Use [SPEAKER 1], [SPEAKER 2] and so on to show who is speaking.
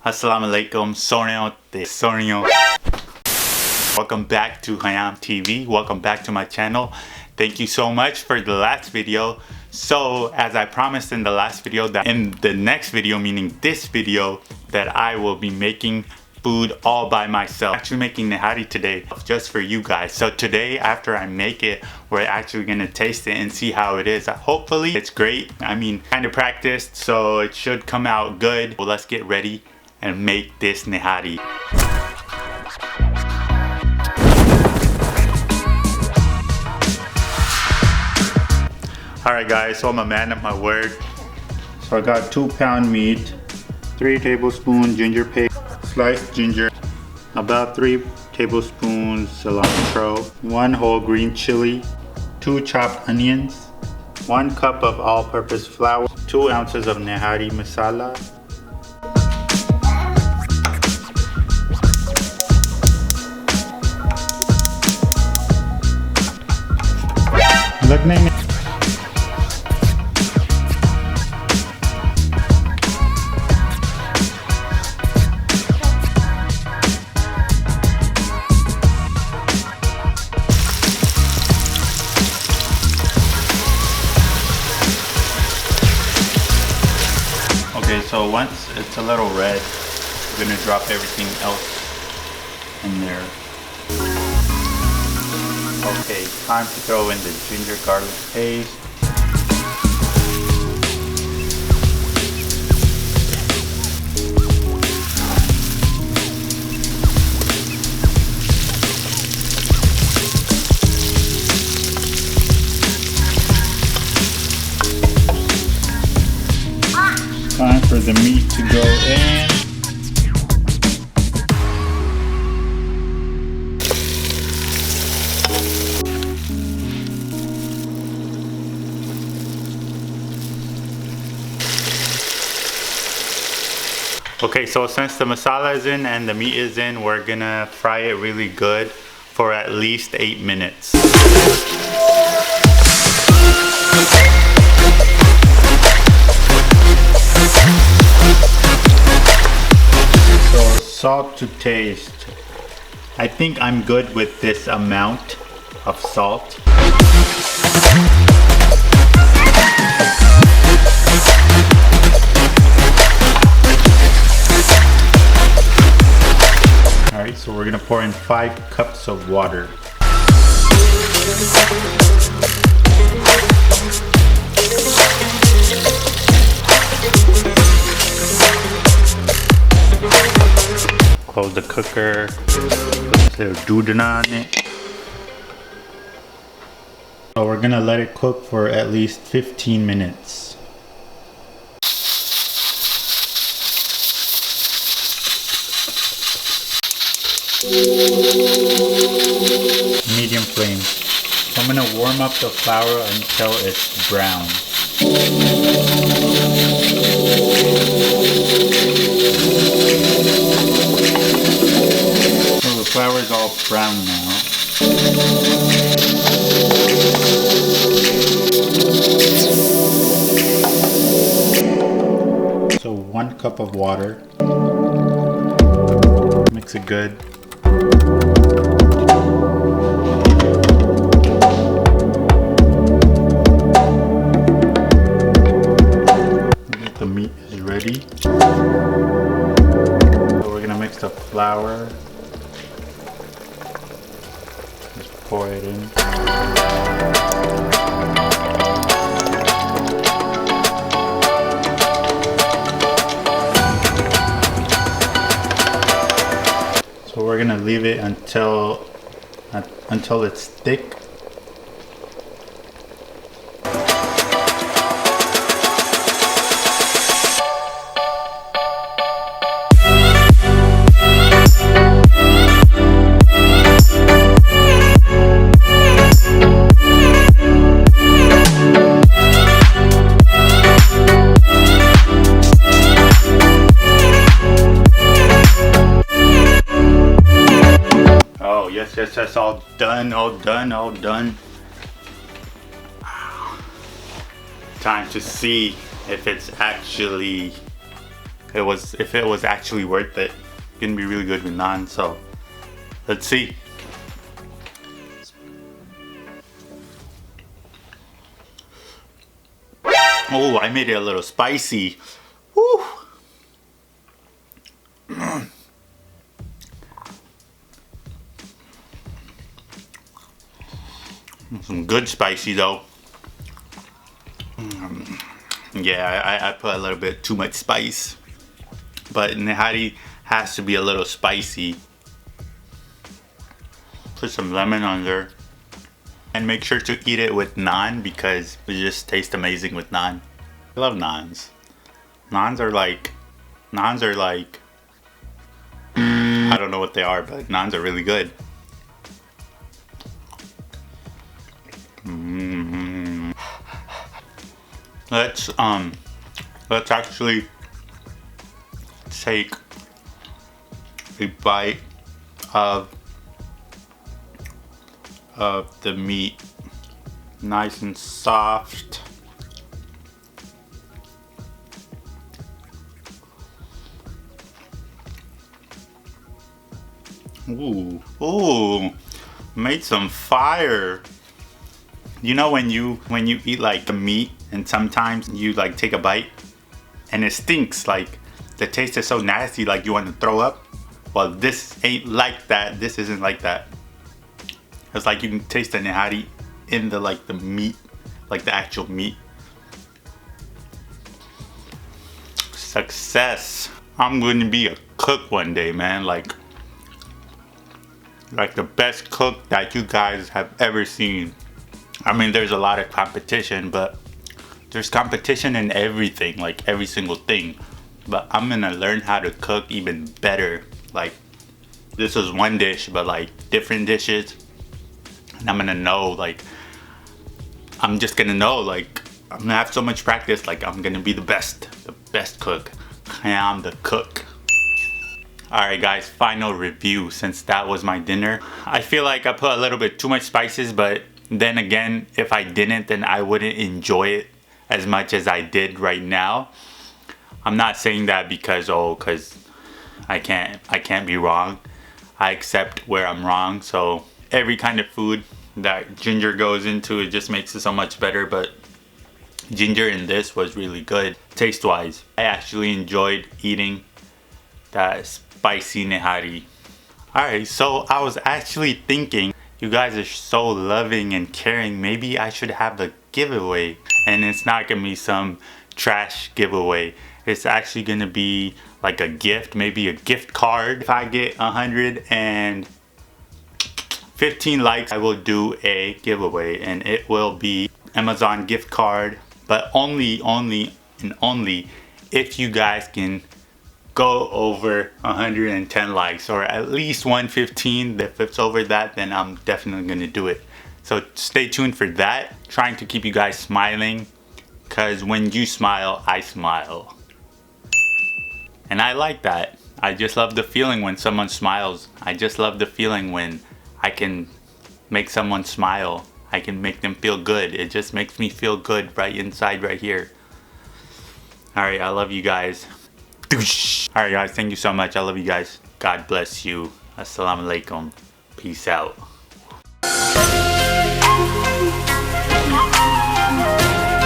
[SPEAKER 1] Assalamu alaikum. Sornyo. Welcome back to Khayam TV. Welcome back to my channel. Thank you so much for the last video. So as I promised in the last video, that in the next video, meaning this video, that I will be making food all by myself. Actually making Nihari today just for you guys. So today after I make it, we're actually gonna taste it and see how it is. Hopefully it's great. I mean, kind of practiced, so it should come out good. Well, let's get ready and make this Nihari. Alright guys, so I'm a man of my word. So I got 2-pound meat, 3 tablespoons ginger paste, sliced ginger, about 3 tablespoons cilantro, 1 whole green chili, 2 chopped onions, 1 cup of all-purpose flour, 2 ounces of Nihari masala, Okay, so once it's a little red, we're gonna drop everything else in there. Okay, time to throw in the ginger garlic paste. Time for the meat to go in. Okay, so since the masala is in and the meat is in, we're gonna fry it really good for at least 8 minutes. Salt to taste. I think I'm good with this amount of salt. Alright, so we're gonna pour in 5 cups of water. Close the cooker, put the doodana on it. So we're gonna let it cook for at least 15 minutes. Medium flame. So I'm gonna warm up the flour until it's brown. The flour is all brown now. So 1 cup of water. Mix it good. The meat is ready. So we're gonna mix the flour. Pour it in. So we're gonna leave it until it's thick. Yes, all done. Time to see if it's actually if it was actually worth it. It's gonna be really good with naan. So let's see. Oh, I made it a little spicy. Woo. Some good spicy though. Yeah, I put a little bit too much spice. But Nihari has to be a little spicy. Put some lemon on there. And make sure to eat it with naan because it just tastes amazing with naan. I love naans. Naans are like, I don't know what they are, but naans are really good. Let's actually take a bite of the meat, nice and soft. Ooh, made some fire. You know when you eat like the meat and sometimes you like take a bite and it stinks, like the taste is so nasty like you want to throw up? Well, this ain't like that. This isn't like that. It's like you can taste the nihari in the meat, like the actual meat. Success. I'm going to be a cook one day, man. Like the best cook that you guys have ever seen. I mean, there's a lot of competition, but there's competition in everything, like every single thing. But I'm gonna learn how to cook even better. Like, this is one dish, but like different dishes. And I'm gonna know, like, I'm just gonna know, like, I'm gonna have so much practice, like, I'm gonna be the best cook. I am the cook. Alright guys, final review since that was my dinner. I feel like I put a little bit too much spices, but then again, if I didn't, then I wouldn't enjoy it as much as I did right now. I'm not saying that because I can't be wrong. I accept where I'm wrong. So every kind of food that ginger goes into, it just makes it so much better. But ginger in this was really good taste wise. I actually enjoyed eating that spicy nihari. Alright, so I was actually thinking, you guys are so loving and caring, maybe I should have a giveaway. And it's not gonna be some trash giveaway. It's actually gonna be like a gift, maybe a gift card. If I get 115 likes, I will do a giveaway and it will be Amazon gift card, but only if you guys can go over 110 likes or at least 115. If it's over that, then I'm definitely gonna do it. So stay tuned for that. Trying to keep you guys smiling, because when you smile, I smile. And I like that. I just love the feeling when someone smiles. I just love the feeling when I can make someone smile. I can make them feel good. It just makes me feel good right inside right here. Alright, I love you guys. Alright guys, thank you so much. I love you guys. God bless you. Assalamu alaikum. Peace out.